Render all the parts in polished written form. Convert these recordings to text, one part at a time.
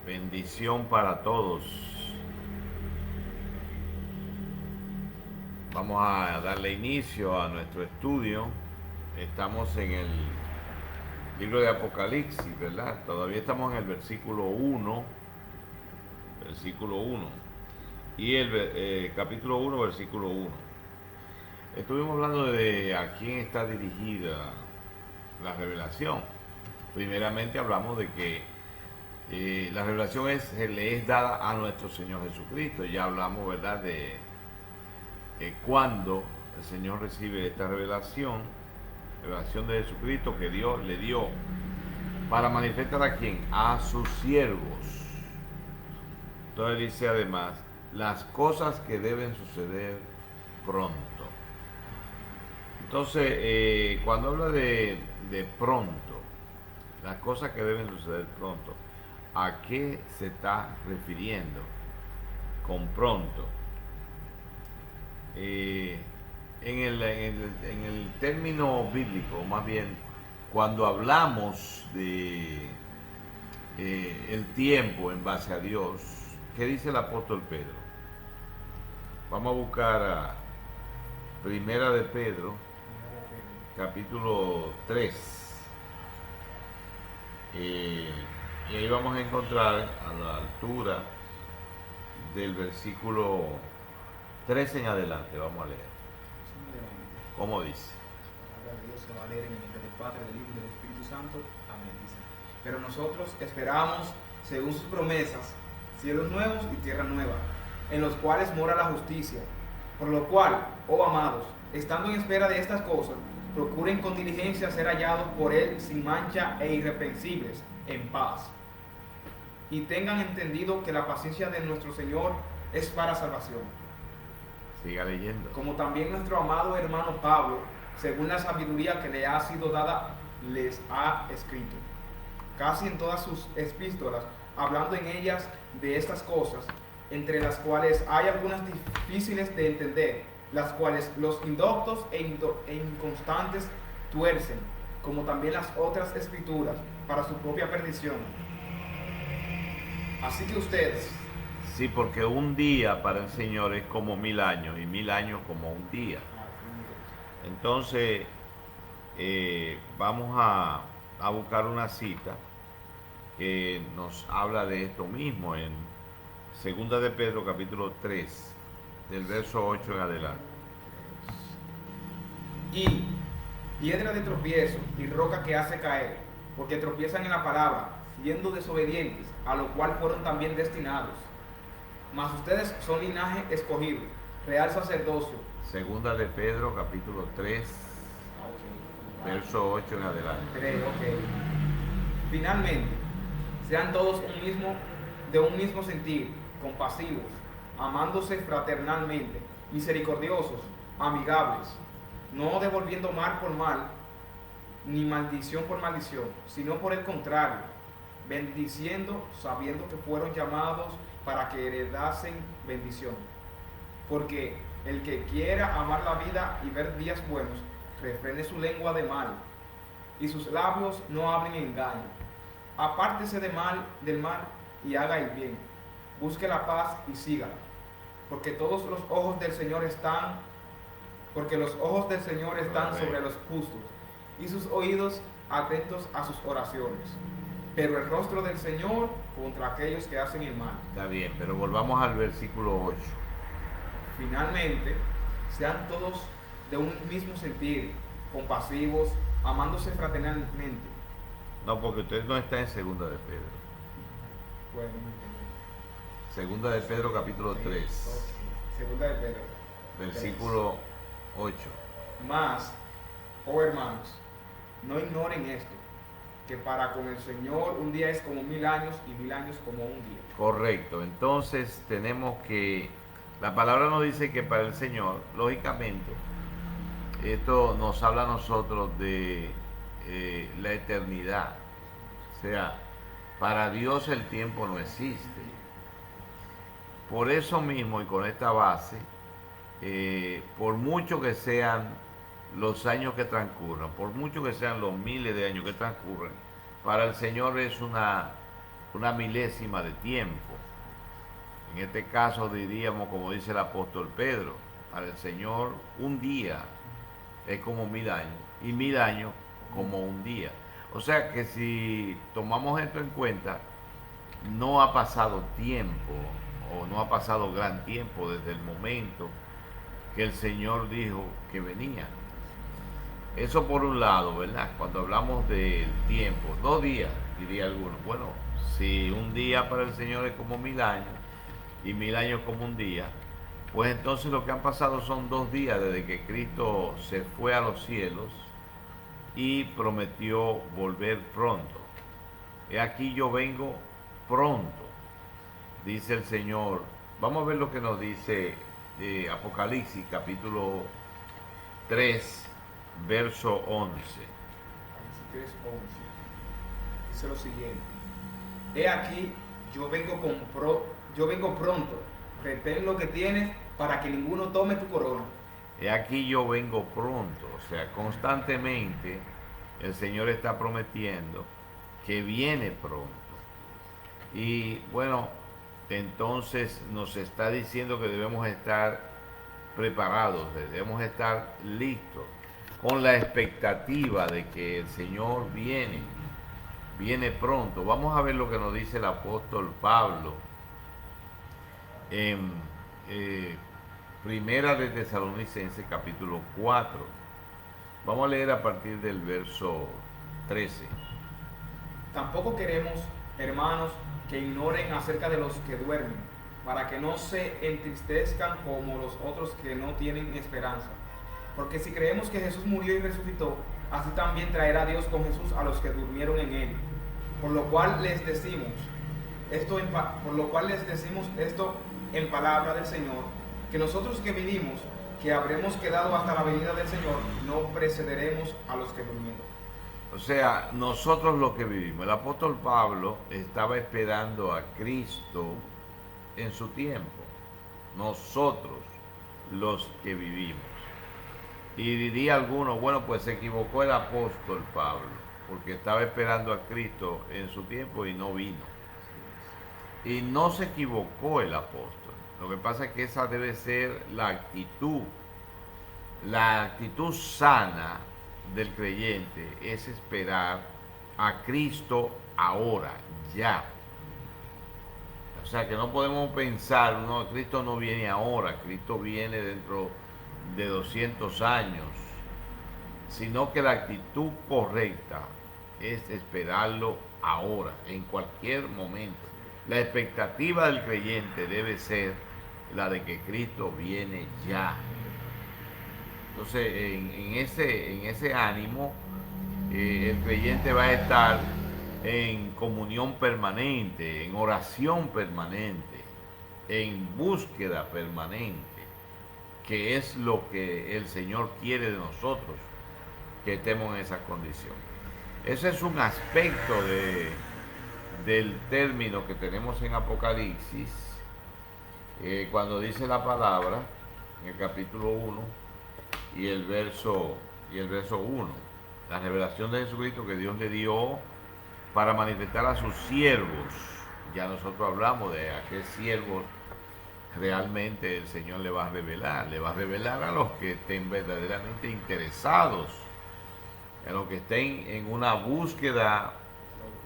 Bendición para todos. Vamos a darle inicio a nuestro estudio. Estamos en el libro de Apocalipsis, ¿verdad? Todavía estamos en el versículo 1. Y el capítulo 1, versículo 1. Estuvimos hablando de a quién está dirigida la revelación. Primeramente hablamos de que la revelación le es dada a nuestro Señor Jesucristo. Ya hablamos, ¿verdad?, de cuándo el Señor recibe esta revelación de Jesucristo que Dios le dio para manifestar a quién, a sus siervos. Entonces dice además las cosas que deben suceder pronto. Entonces cuando habla de pronto, las cosas que deben suceder pronto, ¿a qué se está refiriendo con pronto? En el término bíblico, más bien, cuando hablamos de el tiempo en base a Dios, ¿qué dice el apóstol Pedro? Vamos a buscar a Primera de Pedro, capítulo 3. Y ahí vamos a encontrar a la altura del versículo 13 en adelante. Vamos a leer. ¿Cómo dice? La palabra de Dios se va a leer en el nombre del Padre, del Hijo y del Espíritu Santo. Amén. Dice: pero nosotros esperamos, según sus promesas, cielos nuevos y tierra nueva, en los cuales mora la justicia. Por lo cual, oh amados, estando en espera de estas cosas, procuren con diligencia ser hallados por Él sin mancha e irreprensibles, en paz. Y tengan entendido que la paciencia de nuestro Señor es para salvación. Siga leyendo. Como también nuestro amado hermano Pablo, según la sabiduría que le ha sido dada, les ha escrito, casi en todas sus epístolas, hablando en ellas de estas cosas, entre las cuales hay algunas difíciles de entender, las cuales los indoctos e inconstantes tuercen, como también las otras escrituras, para su propia perdición. Así que ustedes... Sí, porque un día para el Señor es como 1000 años y 1000 años como un día. Entonces, vamos a buscar una cita que nos habla de esto mismo en Segunda de Pedro, capítulo 3, del verso 8 en adelante. Y piedra de tropiezo y roca que hace caer, porque tropiezan en la palabra, siendo desobedientes, a lo cual fueron también destinados. Mas ustedes son linaje escogido, real sacerdocio. Segunda de Pedro, capítulo 3, verso 8 en adelante. Okay. Finalmente, sean todos de un mismo sentir, compasivos, amándose fraternalmente, misericordiosos, amigables, no devolviendo mal por mal, ni maldición por maldición, sino por el contrario, bendiciendo, sabiendo que fueron llamados para que heredasen bendición. Porque el que quiera amar la vida y ver días buenos, refrene su lengua de mal, y sus labios no hablen engaño. Apártese del mal y haga el bien. Busque la paz y sígala. Porque los ojos del Señor están sobre los justos, y sus oídos atentos a sus oraciones. Pero el rostro del Señor contra aquellos que hacen el mal. Está bien, pero volvamos al versículo 8. Finalmente, sean todos de un mismo sentir, compasivos, amándose fraternalmente. No, porque usted no está en Segunda de Pedro. Bueno, Segunda de Pedro, capítulo 3. Okay. Segunda de Pedro, versículo 8. Mas, oh hermanos, no ignoren esto, que para con el Señor un día es como 1000 años y 1000 años como un día. Correcto. Entonces tenemos que, la palabra nos dice que para el Señor, lógicamente, esto nos habla a nosotros de la eternidad. O sea, para Dios el tiempo no existe. Por eso mismo y con esta base, por mucho que sean los años que transcurran, por mucho que sean los miles de años que transcurren, para el Señor es una una milésima de tiempo. En este caso diríamos, como dice el apóstol Pedro, para el Señor un día es como 1000 años y 1000 años como un día. O sea que si tomamos esto en cuenta, no ha pasado tiempo o no ha pasado gran tiempo desde el momento que el Señor dijo que venía. Eso por un lado, ¿verdad? Cuando hablamos del tiempo, 2 días, diría alguno. Bueno, si un día para el Señor es como 1000 años y 1000 años como un día, pues entonces lo que han pasado son 2 días desde que Cristo se fue a los cielos y prometió volver pronto. He aquí yo vengo pronto, dice el Señor. Vamos a ver lo que nos dice Apocalipsis capítulo 3, verso 11. 3:11. Dice lo siguiente: He aquí, yo vengo pronto. Retén lo que tienes para que ninguno tome tu corona. He aquí yo vengo pronto. O sea, constantemente el Señor está prometiendo que viene pronto. Y bueno, entonces nos está diciendo que debemos estar preparados, debemos estar listos, con la expectativa de que el Señor viene pronto. Vamos a ver lo que nos dice el apóstol Pablo en Primera de Tesalonicenses capítulo 4. Vamos a leer a partir del verso 13. Tampoco queremos, hermanos, que ignoren acerca de los que duermen, para que no se entristezcan como los otros que no tienen esperanza. Porque si creemos que Jesús murió y resucitó, así también traerá Dios con Jesús a los que durmieron en él. Por lo cual les decimos esto en palabra del Señor, que nosotros que vivimos, que habremos quedado hasta la venida del Señor, no precederemos a los que durmieron. O sea, nosotros los que vivimos. El apóstol Pablo estaba esperando a Cristo en su tiempo. Nosotros los que vivimos. Y diría alguno, bueno, pues se equivocó el apóstol Pablo, porque estaba esperando a Cristo en su tiempo y no vino. Y no se equivocó el apóstol. Lo que pasa es que esa debe ser la actitud sana del creyente, es esperar a Cristo ahora, ya. O sea que no podemos pensar, no, Cristo no viene ahora, Cristo viene dentro de 200 años, sino que la actitud correcta es esperarlo ahora, en cualquier momento. La expectativa del creyente debe ser la de que Cristo viene ya. Entonces, en ese ánimo, el creyente va a estar en comunión permanente, en oración permanente, en búsqueda permanente, que es lo que el Señor quiere de nosotros, que estemos en esa condición. Ese es un aspecto del término que tenemos en Apocalipsis, cuando dice la palabra, en el capítulo 1 y el verso 1, la revelación de Jesucristo que Dios le dio para manifestar a sus siervos. Ya nosotros hablamos de a qué siervos realmente el Señor le va a revelar a los que estén verdaderamente interesados, a los que estén en una búsqueda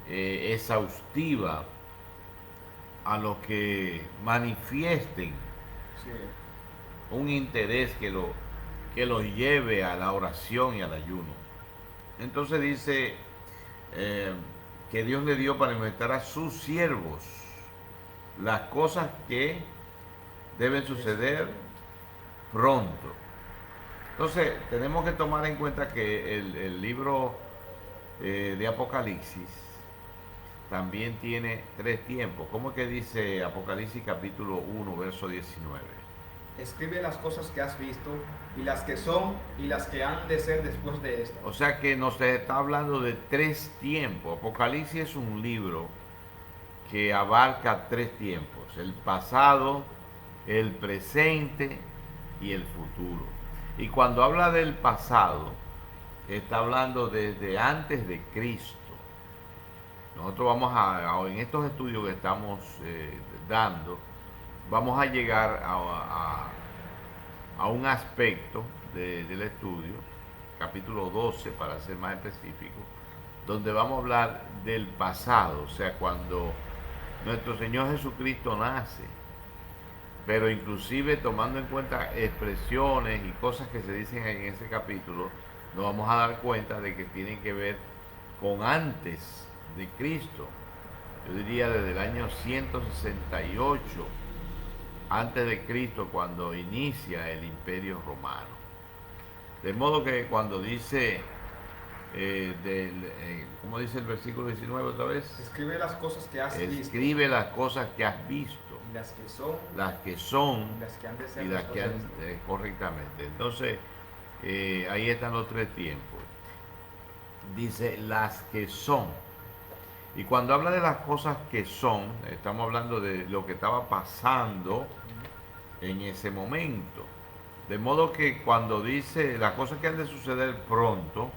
exhaustiva, a los que manifiesten un interés que los lleve a la oración y al ayuno. Entonces dice que Dios le dio para manifestar a sus siervos las cosas que deben suceder pronto. Entonces tenemos que tomar en cuenta que el libro de Apocalipsis también tiene 3 tiempos. ¿Cómo es que dice Apocalipsis capítulo 1, verso 19? Escribe las cosas que has visto, y las que son, y las que han de ser después de esto. O sea que nos está hablando de 3 tiempos. Apocalipsis es un libro que abarca 3 tiempos: el pasado, el presente y el futuro. Y cuando habla del pasado, está hablando desde antes de Cristo. nosotros vamos en estos estudios que estamos dando, vamos a llegar a un aspecto del estudio, capítulo 12 para ser más específico, donde vamos a hablar del pasado, o sea, cuando nuestro Señor Jesucristo nace, pero inclusive tomando en cuenta expresiones y cosas que se dicen en ese capítulo, nos vamos a dar cuenta de que tienen que ver con antes de Cristo. Yo diría desde el año 168 antes de Cristo, cuando inicia el Imperio Romano. De modo que cuando dice, ¿cómo dice el versículo 19 otra vez? Escribe las cosas que has visto. Escribe las cosas que has visto. Y las que son. Las que son. Y las que han de ser. Y las que han, correctamente. Entonces, ahí están los tres tiempos. Dice las que son. Y cuando habla de las cosas que son, estamos hablando de lo que estaba pasando en ese momento. De modo que cuando dice las cosas que han de suceder pronto,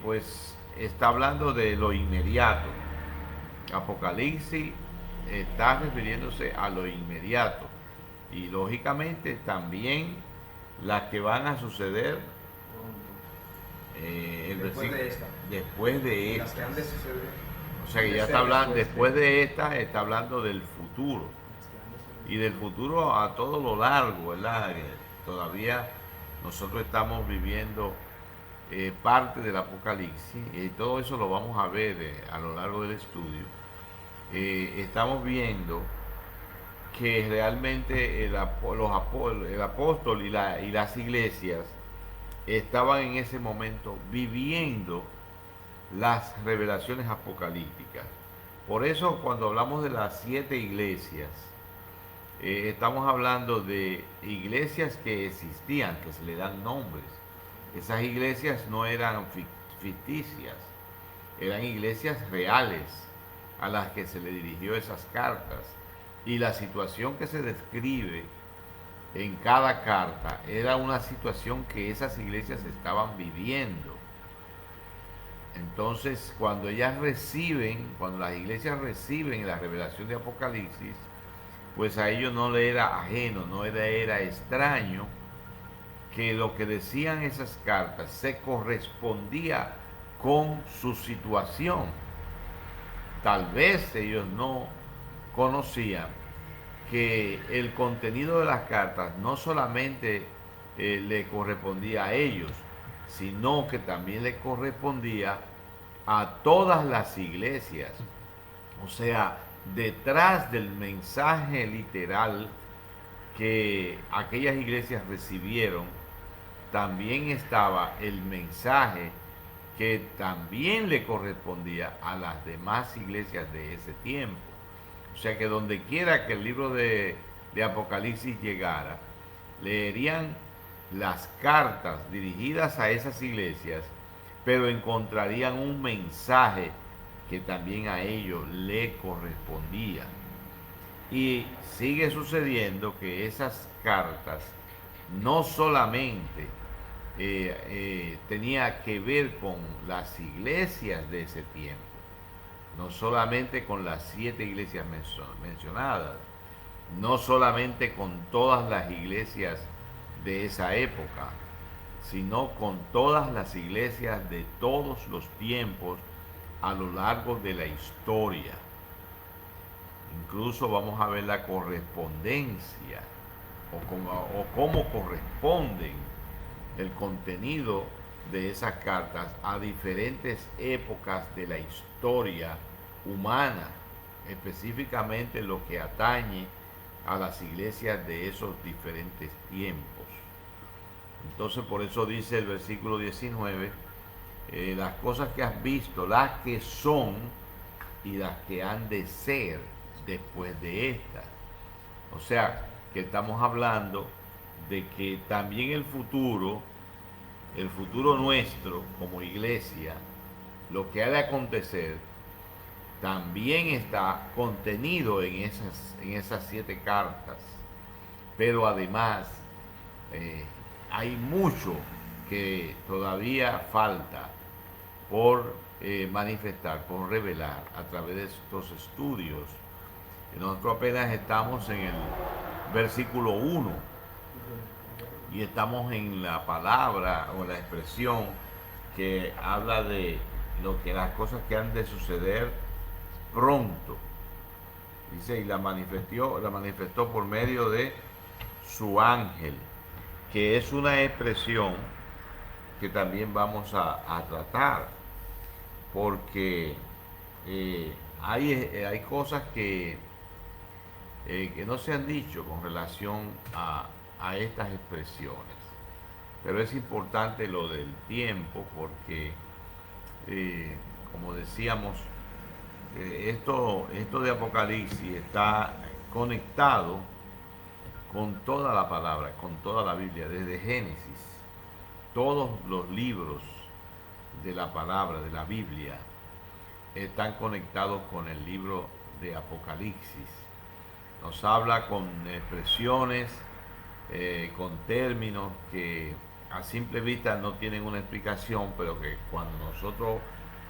pues está hablando de lo inmediato. Apocalipsis está refiriéndose a lo inmediato. Y lógicamente también las que van a suceder después de esta. Las que han de suceder. O sea que ya está hablando, después de esta, está hablando del futuro. Y del futuro a todo lo largo, ¿verdad? Todavía nosotros estamos viviendo parte del Apocalipsis, y todo eso lo vamos a ver a lo largo del estudio. Estamos viendo que realmente el apóstol y las iglesias estaban en ese momento viviendo las revelaciones apocalípticas. Por eso cuando hablamos de las 7 iglesias, estamos hablando de iglesias que existían, que se le dan nombres. Esas iglesias no eran ficticias, eran iglesias reales a las que se le dirigió esas cartas. Y la situación que se describe en cada carta era una situación que esas iglesias estaban viviendo. Entonces, cuando las iglesias reciben la revelación de Apocalipsis, pues a ellos no le era ajeno, no era extraño que lo que decían esas cartas se correspondía con su situación. Tal vez ellos no conocían que el contenido de las cartas no solamente le correspondía a ellos, sino que también le correspondía a todas las iglesias. O sea, detrás del mensaje literal que aquellas iglesias recibieron, también estaba el mensaje que también le correspondía a las demás iglesias de ese tiempo. O sea que donde quiera que el libro de Apocalipsis llegara, leerían las cartas dirigidas a esas iglesias, pero encontrarían un mensaje que también a ellos le correspondía. Y sigue sucediendo que esas cartas no solamente tenía que ver con las iglesias de ese tiempo, no solamente con las 7 iglesias mencionadas, no solamente con todas las iglesias de esa época, sino con todas las iglesias de todos los tiempos a lo largo de la historia. Incluso vamos a ver la correspondencia o cómo corresponden el contenido de esas cartas a diferentes épocas de la historia humana, específicamente lo que atañe a las iglesias de esos diferentes tiempos. Entonces por eso dice el versículo 19, las cosas que has visto, las que son y las que han de ser después de estas. O sea, que estamos hablando de que también el futuro nuestro como iglesia, lo que ha de acontecer, también está contenido en esas 7 cartas. Pero además hay mucho que todavía falta por manifestar, por revelar a través de estos estudios. Y nosotros apenas estamos en el versículo 1 y estamos en la palabra o la expresión que habla de las cosas que han de suceder pronto. Dice, y la manifestó por medio de su ángel, que es una expresión que también vamos a tratar, porque hay cosas que no se han dicho con relación a estas expresiones. Pero es importante lo del tiempo porque, como decíamos, esto de Apocalipsis está conectado con toda la palabra, con toda la Biblia, desde Génesis. Todos los libros de la palabra, de la Biblia, están conectados con el libro de Apocalipsis. Nos habla con expresiones, con términos que a simple vista no tienen una explicación, pero que cuando nosotros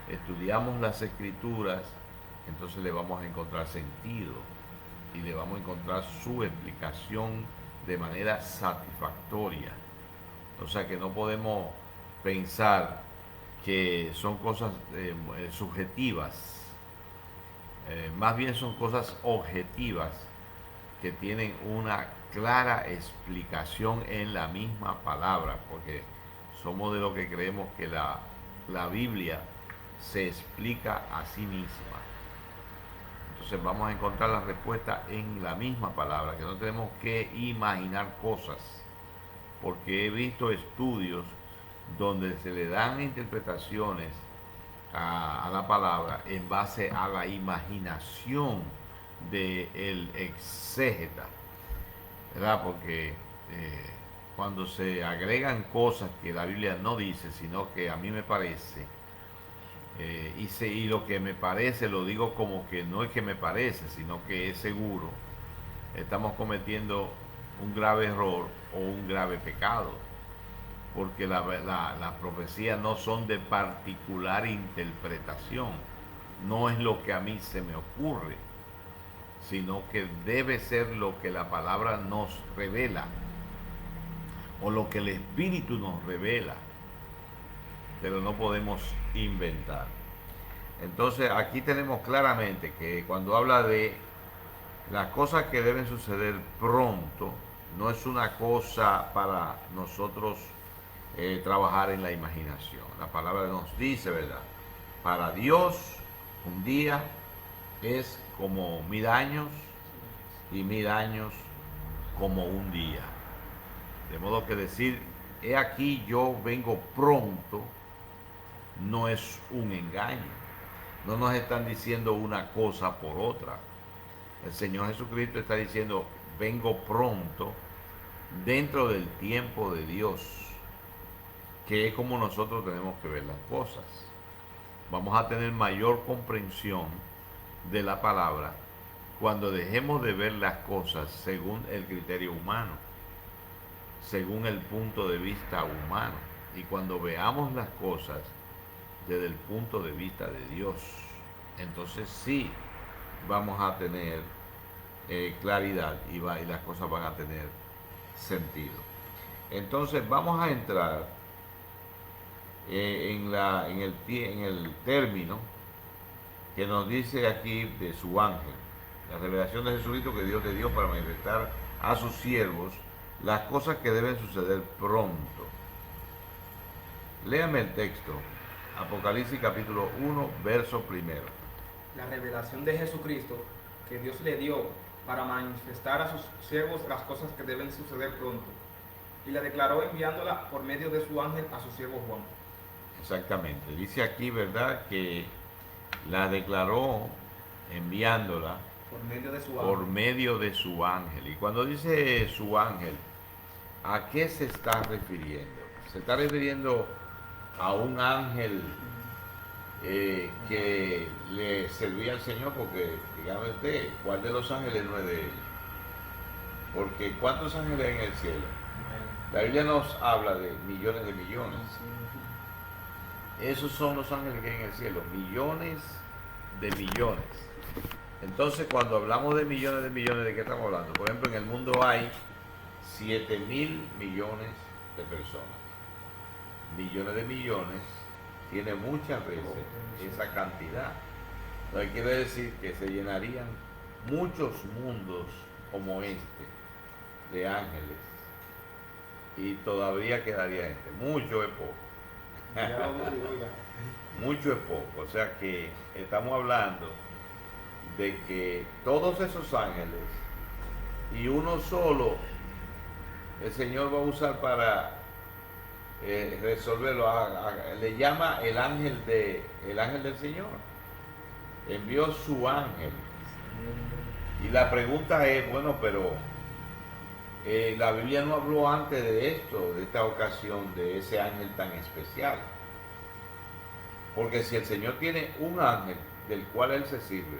estudiamos las escrituras, entonces le vamos a encontrar sentido y le vamos a encontrar su explicación de manera satisfactoria. O sea que no podemos pensar que son cosas subjetivas, más bien son cosas objetivas que tienen una clara explicación en la misma palabra, porque somos de lo que creemos que la Biblia se explica a sí misma. Entonces vamos a encontrar la respuesta en la misma palabra, que no tenemos que imaginar cosas, porque he visto estudios donde se le dan interpretaciones a la palabra en base a la imaginación del exégeta, ¿verdad? Porque cuando se agregan cosas que la Biblia no dice, sino que a mí me parece, y lo que me parece lo digo como que no es que me parece, sino que es seguro, estamos cometiendo un grave error o un grave pecado, porque las profecías no son de particular interpretación, no es lo que a mí se me ocurre, sino que debe ser lo que la palabra nos revela o lo que el Espíritu nos revela, pero no podemos inventar. Entonces aquí tenemos claramente que cuando habla de las cosas que deben suceder pronto, no es una cosa para nosotros trabajar en la imaginación. La palabra nos dice, ¿verdad? Para Dios un día es como 1000 años y 1000 años como un día. De modo que decir, he aquí yo vengo pronto, no es un engaño. No nos están diciendo una cosa por otra. El Señor Jesucristo está diciendo, vengo pronto dentro del tiempo de Dios, que es como nosotros tenemos que ver las cosas. Vamos a tener mayor comprensión de la palabra cuando dejemos de ver las cosas según el criterio humano, según el punto de vista humano, y cuando veamos las cosas desde el punto de vista de Dios, entonces sí vamos a tener claridad y las cosas van a tener sentido. Entonces vamos a entrar en el término que nos dice aquí de su ángel, la revelación de Jesucristo que Dios le dio para manifestar a sus siervos las cosas que deben suceder pronto. Léame el texto, Apocalipsis capítulo 1, verso primero. La revelación de Jesucristo que Dios le dio para manifestar a sus siervos las cosas que deben suceder pronto, y la declaró enviándola por medio de su ángel a su siervo Juan. Exactamente, dice aquí, ¿verdad?, que la declaró enviándola por medio de su ángel. Y cuando dice su ángel, ¿a qué se está refiriendo? Se está refiriendo a un ángel que le servía al Señor, porque, dígame usted, ¿cuál de los ángeles no es de él? Porque ¿cuántos ángeles hay en el cielo? La Biblia nos habla de millones de millones. Esos son los ángeles que hay en el cielo, millones de millones. Entonces, cuando hablamos de millones, ¿de qué estamos hablando? Por ejemplo, en el mundo hay 7.000 millones de personas. Millones de millones tiene muchas veces esa cantidad. Entonces, quiere decir que se llenarían muchos mundos como este de ángeles y todavía quedaría gente. Mucho es poco. Mucho es poco. O sea que estamos hablando de que todos esos ángeles y uno solo el Señor va a usar para resolverlo. Le llama el ángel del Señor. Envió su ángel. Y la pregunta es, bueno, pero la Biblia no habló antes de esto, de esta ocasión, de ese ángel tan especial. Porque si el Señor tiene un ángel del cual Él se sirve,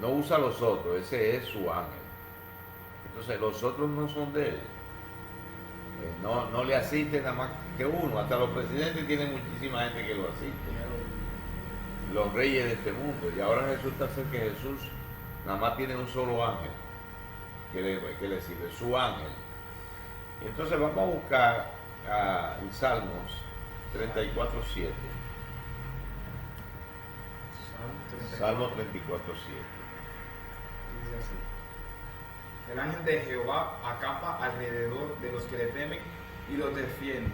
no usa los otros, ese es su ángel. Entonces los otros no son de Él. No le asiste nada más que uno. Hasta los presidentes tienen muchísima gente que lo asiste. Los reyes de este mundo. Y ahora resulta ser que Jesús nada más tiene un solo ángel que le sirve, su ángel. Entonces vamos a buscar en Salmos 34:7. Salmo 34:7. Dice así: el ángel de Jehová acampa alrededor de los que le temen y los defiende.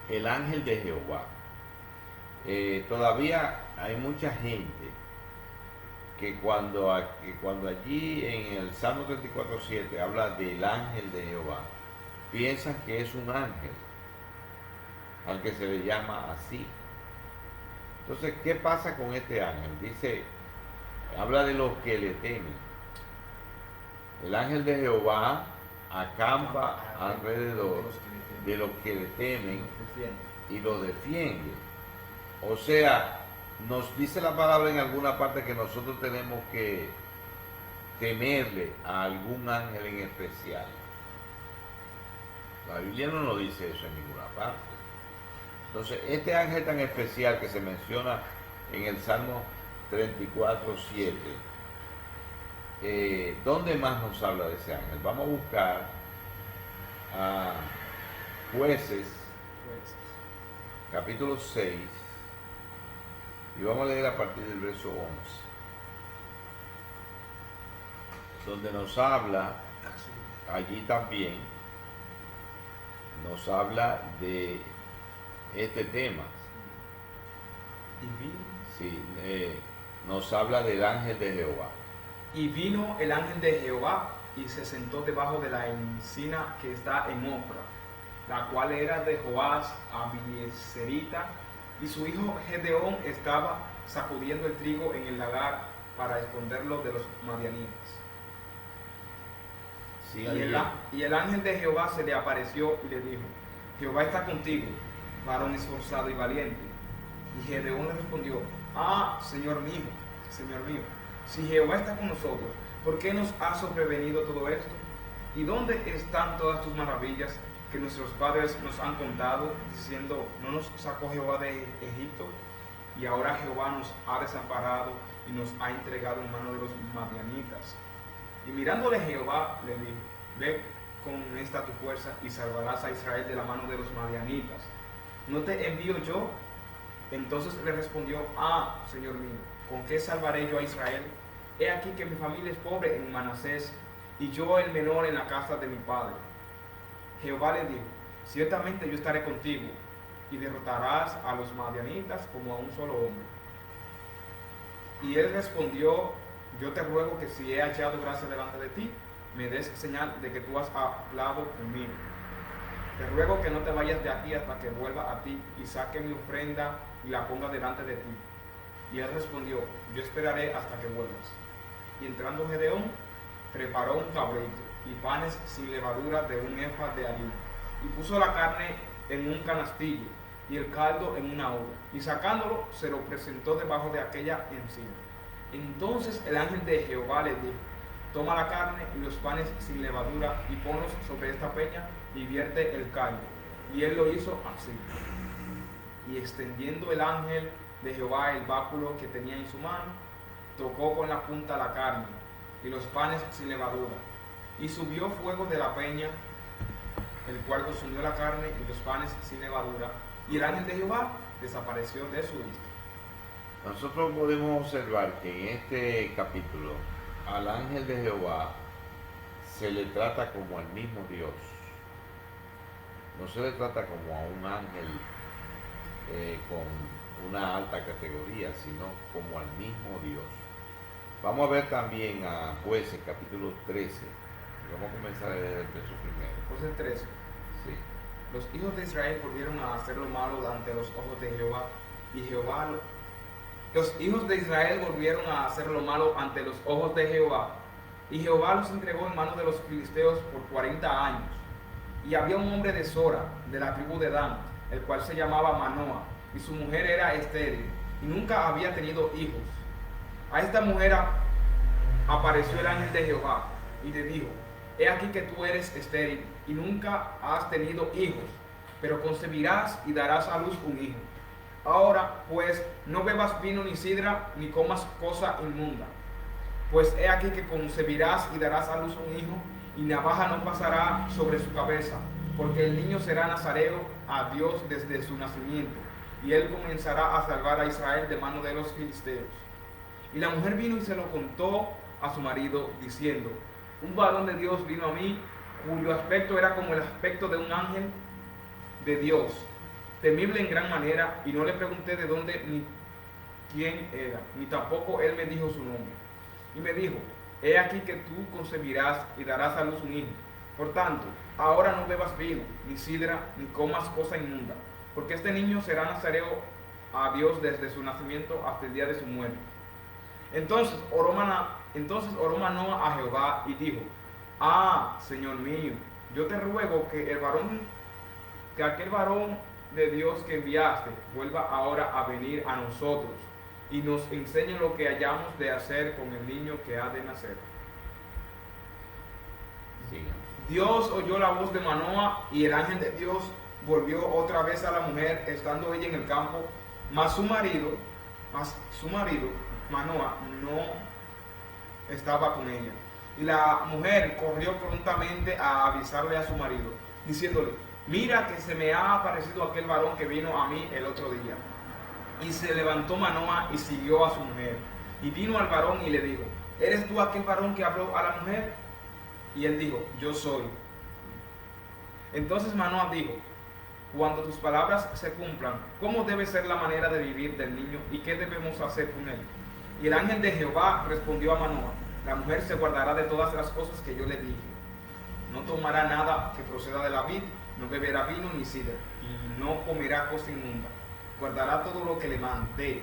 El ángel de Jehová. Todavía hay mucha gente que cuando allí en el Salmo 34:7 habla del ángel de Jehová, piensan que es un ángel, al que se le llama así. Entonces, ¿qué pasa con este ángel? Dice, habla de los que le temen. El ángel de Jehová acampa alrededor de los que le temen y lo defiende. O sea, nos dice la palabra en alguna parte que nosotros tenemos que temerle a algún ángel en especial. La Biblia no nos dice eso en ninguna parte. Entonces, este ángel tan especial que se menciona en el Salmo 34:7, ¿dónde más nos habla de ese ángel? Vamos a buscar a Jueces, capítulo 6, y vamos a leer a partir del verso 11, donde nos habla, allí también, nos habla de este tema. Sí, nos habla del ángel de Jehová. Y vino el ángel de Jehová y se sentó debajo de la encina que está en Ofra, la cual era de Joás Abieserita, y su hijo Gedeón estaba sacudiendo el trigo en el lagar para esconderlo de los madianitas. Sí, y el ángel de Jehová se le apareció y le dijo: Jehová está contigo, varón esforzado y valiente. Y Gedeón le respondió: Señor mío, si Jehová está con nosotros, ¿por qué nos ha sobrevenido todo esto? ¿Y dónde están todas tus maravillas que nuestros padres nos han contado, diciendo: no nos sacó Jehová de Egipto? Y ahora Jehová nos ha desamparado y nos ha entregado en mano de los madianitas. Y mirándole Jehová le dijo: ve con esta tu fuerza y salvarás a Israel de la mano de los madianitas. ¿No te envío yo? Entonces le respondió: Señor mío, ¿con qué salvaré yo a Israel? He aquí que mi familia es pobre en Manasés, y yo el menor en la casa de mi padre. Jehová le dijo: ciertamente yo estaré contigo, y derrotarás a los madianitas como a un solo hombre. Y él respondió: yo te ruego que si he hallado gracia delante de ti, me des señal de que tú has hablado conmigo. Te ruego que no te vayas de aquí hasta que vuelva a ti y saque mi ofrenda y la ponga delante de ti. Y él respondió: yo esperaré hasta que vuelvas. Y entrando Gedeón, preparó un cabrito y panes sin levadura de un efa de harina, y puso la carne en un canastillo y el caldo en una olla, y sacándolo se lo presentó debajo de aquella encina. Entonces el ángel de Jehová le dijo: toma la carne y los panes sin levadura y ponlos sobre esta peña y vierte el caldo. Y él lo hizo así. y extendiendo el ángel de Jehová el báculo que tenía en su mano, tocó con la punta la carne y los panes sin levadura, y subió fuego de la peña, el cual consumió la carne y los panes sin levadura, y el ángel de Jehová desapareció de su vista. Nosotros podemos observar que en este capítulo al ángel de Jehová se le trata como al mismo Dios. No se le trata como a un ángel con una alta categoría, sino como al mismo Dios. Vamos a ver también a Jueces capítulo 13. Vamos a comenzar desde el verso primero. Jueces 13. Sí. Los hijos de Israel volvieron a hacer lo malo ante los ojos de Jehová, y Jehová los hijos de Israel volvieron a hacer lo malo ante los ojos de Jehová, y Jehová los entregó en manos de los filisteos por 40 años. Y había un hombre de Sora, de la tribu de Dan, el cual se llamaba Manoa, y su mujer era estéril, y nunca había tenido hijos. A esta mujer apareció el ángel de Jehová, y le dijo: He aquí que tú eres estéril, y nunca has tenido hijos, pero concebirás y darás a luz un hijo. Ahora, pues, no bebas vino ni sidra, ni comas cosa inmunda. Pues he aquí que concebirás y darás a luz un hijo, y navaja no pasará sobre su cabeza, porque el niño será nazareo a Dios desde su nacimiento, y él comenzará a salvar a Israel de mano de los filisteos. Y la mujer vino y se lo contó a su marido, diciendo: Un varón de Dios vino a mí, cuyo aspecto era como el aspecto de un ángel de Dios, temible en gran manera, y no le pregunté de dónde ni quién era, ni tampoco él me dijo su nombre. Y me dijo: He aquí que tú concebirás y darás a luz un hijo. Por tanto, ahora no bebas vino, ni sidra, ni comas cosa inmunda, porque este niño será nazareo a Dios desde su nacimiento hasta el día de su muerte. Entonces oró Manoa a Jehová y dijo: Señor mío, yo te ruego que aquel varón de Dios que enviaste vuelva ahora a venir a nosotros y nos enseñe lo que hayamos de hacer con el niño que ha de nacer. Sí. Dios oyó la voz de Manoa, y el ángel de Dios volvió otra vez a la mujer, estando ella en el campo, mas su marido, Manoa, no estaba con ella. Y la mujer corrió prontamente a avisarle a su marido, diciéndole: Mira que se me ha aparecido aquel varón que vino a mí el otro día. Y se levantó Manoa y siguió a su mujer. Y vino al varón y le dijo: ¿Eres tú aquel varón que habló a la mujer? Y él dijo: Yo soy. Entonces Manoa dijo: Cuando tus palabras se cumplan, ¿cómo debe ser la manera de vivir del niño y qué debemos hacer con él? Y el ángel de Jehová respondió a Manoa: La mujer se guardará de todas las cosas que yo le dije. No tomará nada que proceda de la vid, no beberá vino ni sidra, y no comerá cosa inmunda. Guardará todo lo que le mandé.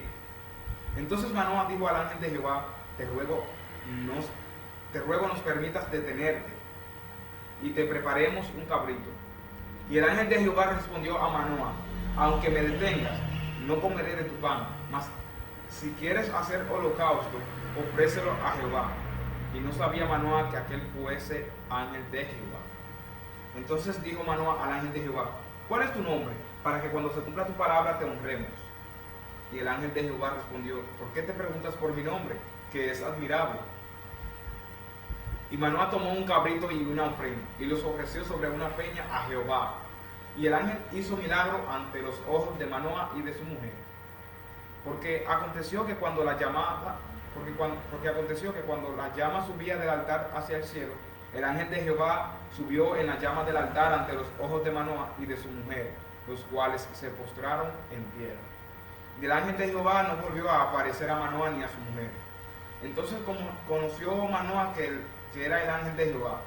Entonces Manoa dijo al ángel de Jehová: Te ruego nos permitas detenerte y te preparemos un cabrito. Y el ángel de Jehová respondió a Manoa: Aunque me detengas, no comeré de tu pan, mas si quieres hacer holocausto, ofrécelo a Jehová. Y no sabía Manoa que aquel fuese ángel de Jehová. Entonces dijo Manoa al ángel de Jehová: ¿Cuál es tu nombre? Para que cuando se cumpla tu palabra te honremos. Y el ángel de Jehová respondió: ¿Por qué te preguntas por mi nombre, que es admirable? Y Manoa tomó un cabrito y una ofrenda, y los ofreció sobre una peña a Jehová. Y el ángel hizo milagro ante los ojos de Manoa y de su mujer. Porque aconteció que cuando la llama subía del altar hacia el cielo, el ángel de Jehová subió en la llama del altar ante los ojos de Manoa y de su mujer, los cuales se postraron en tierra. Y el ángel de Jehová no volvió a aparecer a Manoa ni a su mujer. Entonces conoció Manoa que era el ángel de Jehová,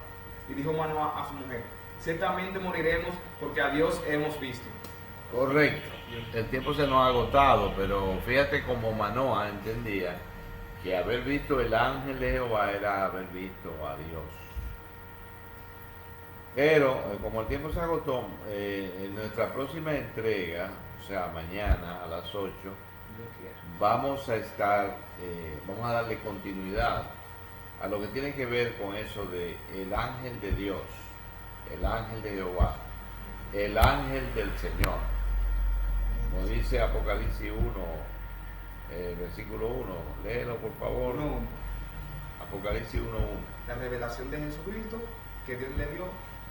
y dijo Manoa a su mujer: Ciertamente moriremos, porque a Dios hemos visto. Correcto. El tiempo se nos ha agotado, pero fíjate cómo Manoa entendía que haber visto el ángel de Jehová era haber visto a Dios. Pero como el tiempo se agotó, en nuestra próxima entrega, o sea, mañana a las 8, vamos a darle continuidad a lo que tiene que ver con eso de el ángel de Dios, el ángel de Jehová, el ángel del Señor. Como dice Apocalipsis 1, versículo 1, léelo por favor. No, Apocalipsis 1:1. la revelación de Jesucristo que Dios le dio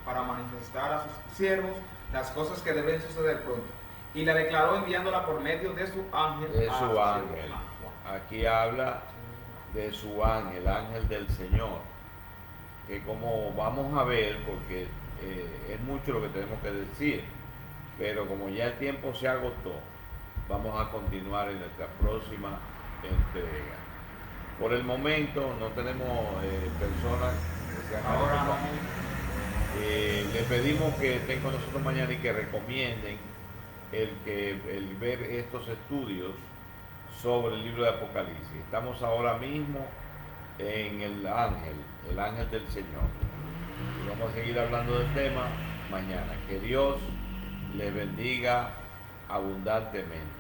para manifestar a sus siervos las cosas que deben suceder pronto. Y la declaró enviándola por medio de su ángel. De a su siervo ángel. Juan. Aquí habla de su ángel, ángel del Señor. Que como vamos a ver, porque es mucho lo que tenemos que decir, pero como ya el tiempo se agotó, vamos a continuar en nuestra próxima entrega. Por el momento no tenemos personas que sean Ahora no. le pedimos que estén con nosotros mañana y que recomienden el ver estos estudios sobre el libro de Apocalipsis. Estamos ahora mismo en el ángel del Señor. Y vamos a seguir hablando del tema mañana. Que Dios les bendiga abundantemente.